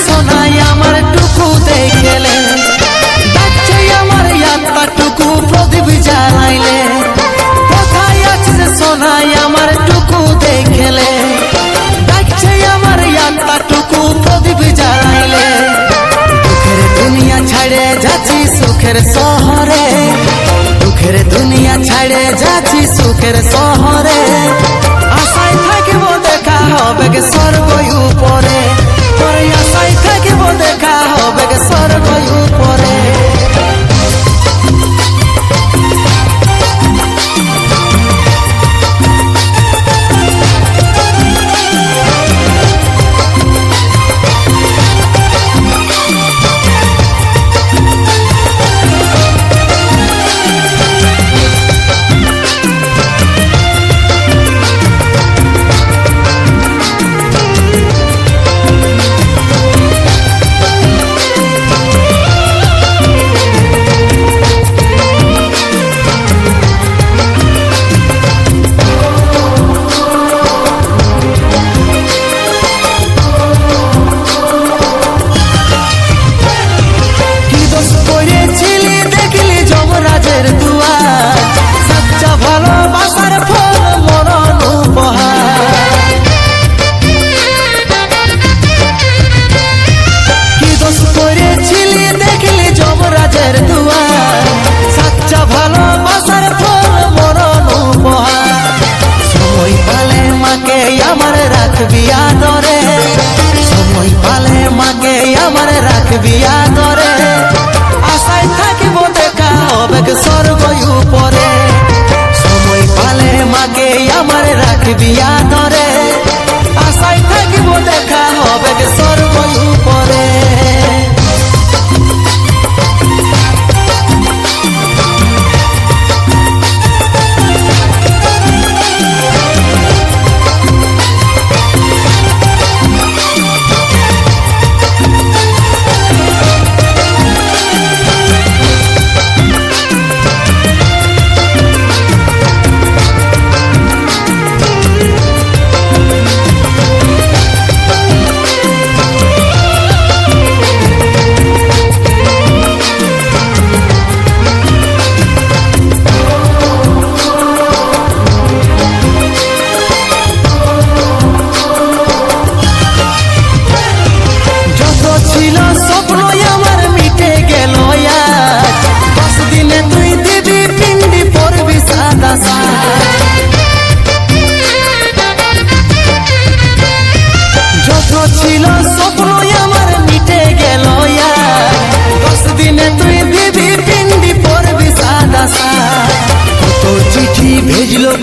সোনাই আমার টুকু দেখলে, ডাকছে আমার আত্মা টুকু প্রদীপ জ্বালাইলে। কোথায় আছিস সোনাই আমার টুকু দেখলে, ডাকছে আমার আত্মা টুকু প্রদীপ জ্বালাইলে। দুঃখের দুনিয়া ছাড়ে যাচ্ছি সুখের শহরে, দুঃখের দুনিয়া ছাড়ে যাচ্ছি সুখের শহরে। আশায় থাকিব দেখা হবে গে স্বর্গ উপরে, তোর আশায় থাকিব দেখা হবে গে স্বর্গ উপরে।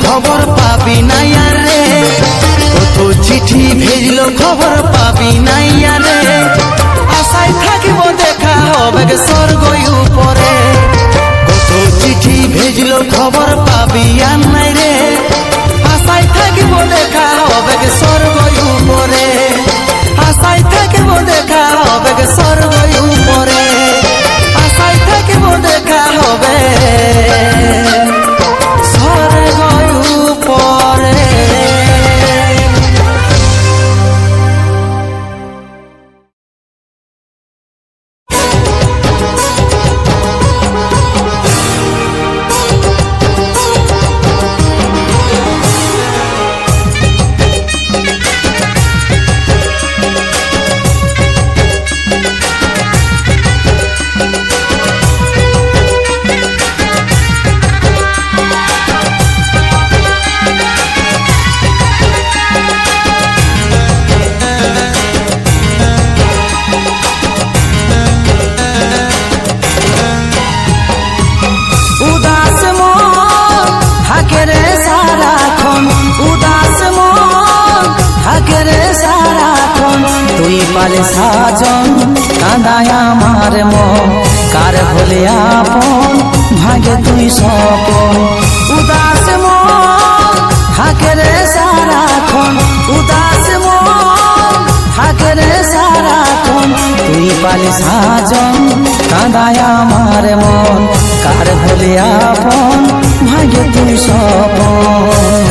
খবর পাবি নাই রে, কত চিঠি ভেজলো খবর পাবি নাই রে। আশায় থাকিব দেখা হবে গে স্বর্গ উপরে, কত চিঠি ভেজলো খবর পাবি আর নাই রে। আশায় থাকিব দেখা হবে গে স্বর্গ উপরে, আশায় থাকিব দেখা হবে গে স্বর্গ উপরে, আশায় থাকিব দেখা হবে পালে সাজন কাঁদায় আমার মন, কার হলে আপন ভাগে তুই সপন। উদাস মন থাকে রে সারাক্ষণ, উদাস মন থাকে রে সারাক্ষণ। তুই পালে সাজন কাঁদায় আমার মন, কার হলে আপন ভাগে তুই সপন।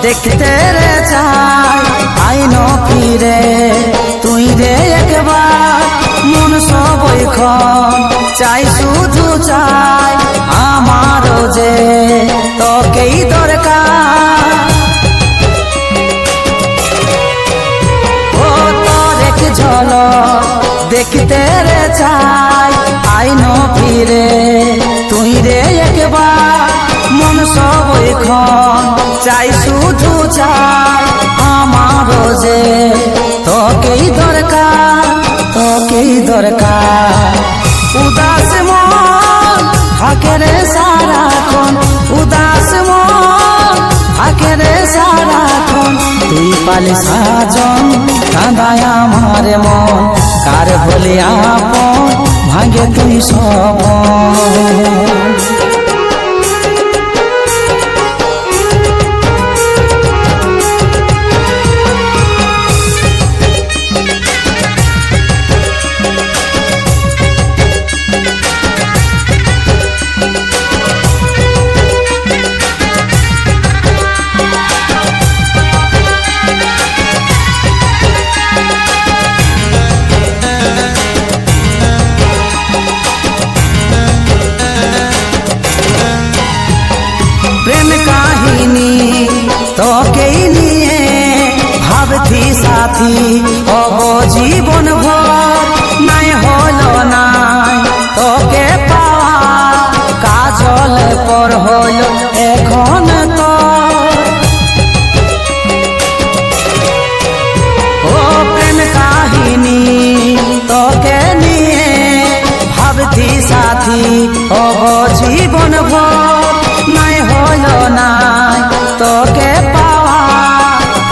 দেখতে রে চাই আইন ফিরে তুই রে একবার মন সবইক্ষণ চাই শুধু চাই আমারও যে তোকেই দরকার ও তোর এক ঝলক দেখতে রে চাই আইন ফিরে তুই রে একবার মন সবইক্ষণ চাই শুধু চাই আমারও যে তোকেই দরকার তোকেই দরকার উদাস মন থাকে রে সারাক্ষণ উদাস মন থাকে রে সারাক্ষণ তুই পালি সাজন কাঁদায় আমার মন কার হলে আপন ভাঙে তুই সপন তোকেই নিয়ে ভাবছি সাথী অব জীবন ভর নাই হলো নাই তোকে পাওয়া কাজল পর হলো এখন তো ও প্রেম কাহিনী তোকে নিয়ে ভাবছি সাথী অব জীবন ভর নাই হলো নাই তোকে পাওয়া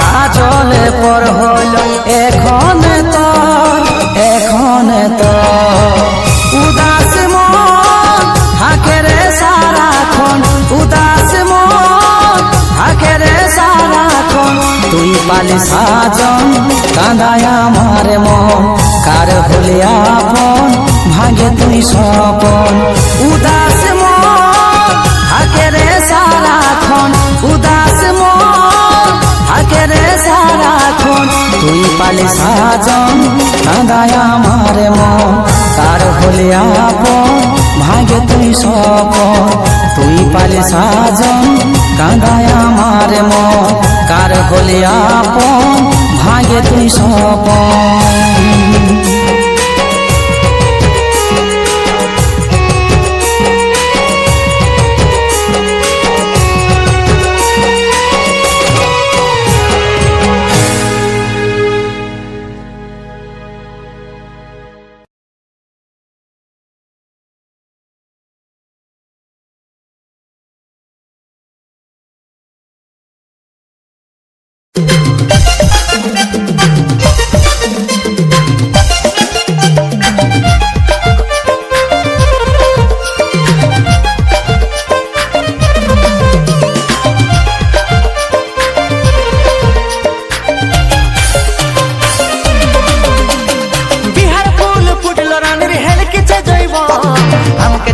কাজল পর হলো এখন তো উদাস মন থাকে রে সারাক্ষণ উদাস মন থাকে রে সারাক্ষণ তুই পালি সাজন কাঁদায় আমার মন কার হলে আপন ভাঙে তুই সপন উদাস মন থাকে রে সারাক্ষণ উদাস মন থাকে রে সারাক্ষণ তুই পালি সাজন কাঁদায় আমার মন কার হলে আপন ভাঙে তুই সপন তুই পালি সাজন কাঁদায় আমার মন কার হলে আপন ভাঙে তুই সপন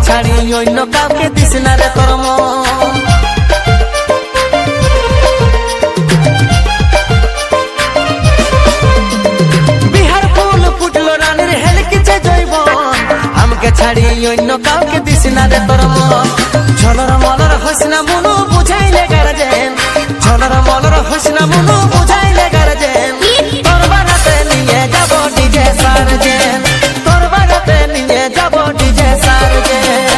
ছাড়ি অন্য কাউকে দিস না রে তোর মন বিহার ফুল ফুটলো রানীর হেলকিছে জৈবন আমাকে ছাড়ি অন্য কাউকে দিস না রে তোর মন ঝলর মলর হসনা মনু বুঝাইলে গার্জেন ঝলর মলর হসনা মনু বুঝাইলে গার্জেন তোর বাড়াতে নিয়ে যাব ডিজে সার্জেন তোর বাড়াতে নিয়ে যাব ডিজে সার্জেন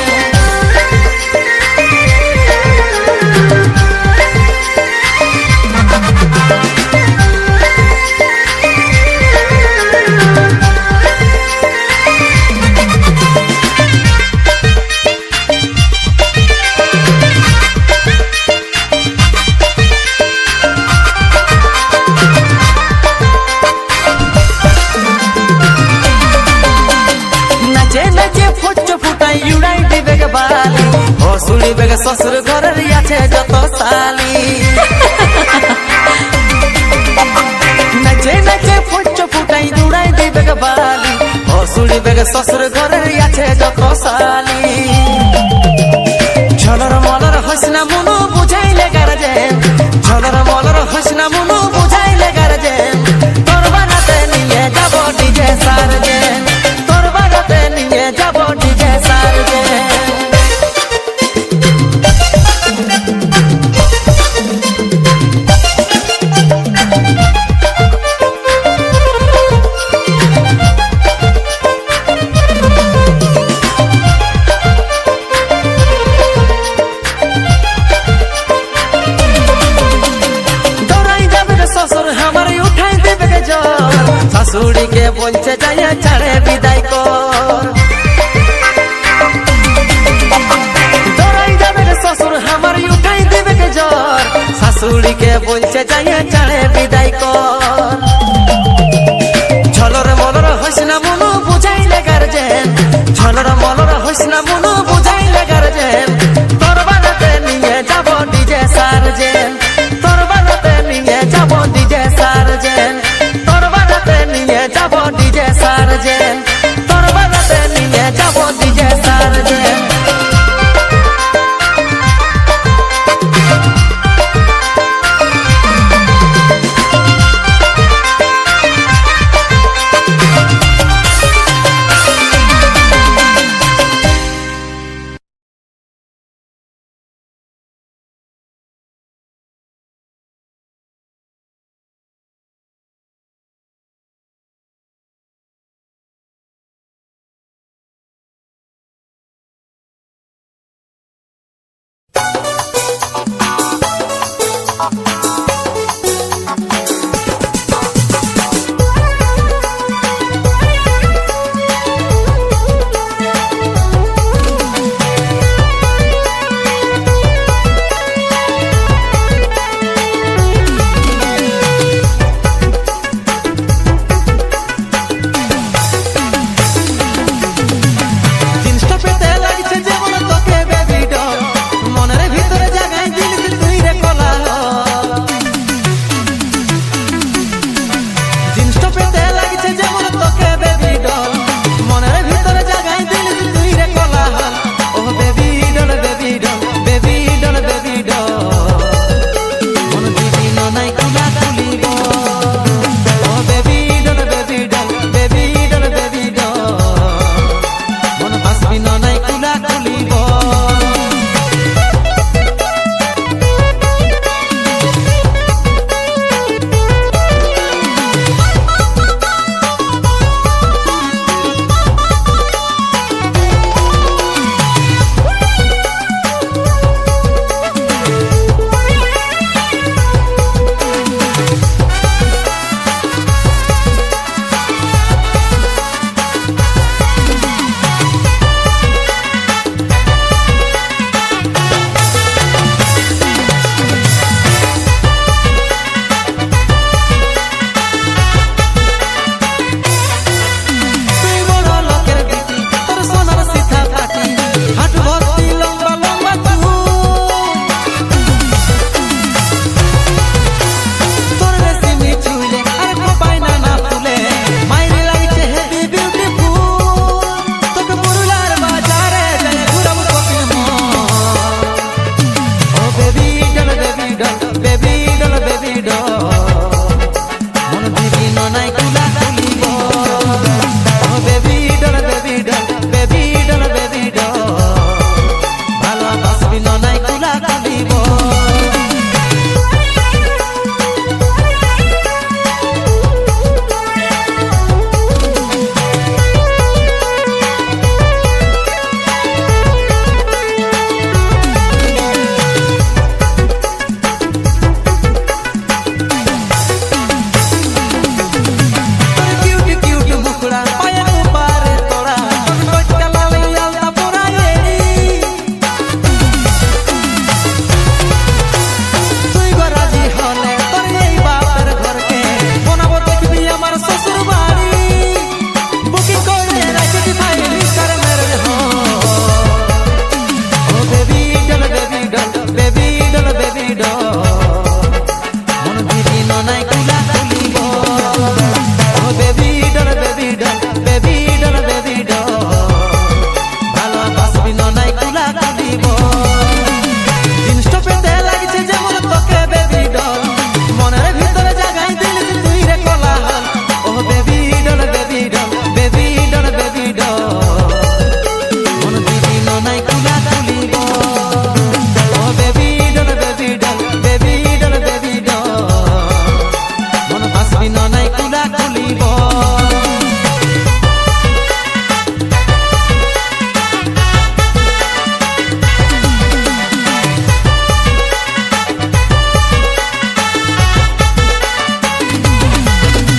শুনি বেগে শ্বশুর ঘরের আছে যত সালি নাচে নাচে ফুচ ফুটাই দৌড়াই দিবে বালি ও শুনি বেগে শ্বশুর ঘরের আছে যত সালি ঝলর মলর হসনা মনু বুঝাইলে গার্জেন ঝলর মলর সার্জেন্ট, তোর বাড়াতে নিয়ে যাব ডিজে সার্জেন্ট। শ্বশুর আমার উঠাই দেবে জ্বর, শাশুড়িকে বলছে যাইয়া ছাড়ে বিদায় কর। দৌড়াই যাবে শ্বশুর আমার উঠাই দেবে জ্বর, শাশুড়িকে বলছে যাইয়া ছাড়ে বিদায় কর। ঝলর মলর হইস না মনু বুঝাইলে গার্জেন, ঝলর মলর হইস না মনু বুঝাইলে গার্জেন, তোর বানাতে নিয়ে যাব ডিজে সার্জেন্ট, তোর বানাতে নিয়ে যাব ডিজে সার্জেন্ট, তোর বানাতে নিয়ে যাব ডিজে সার্জেন্ট।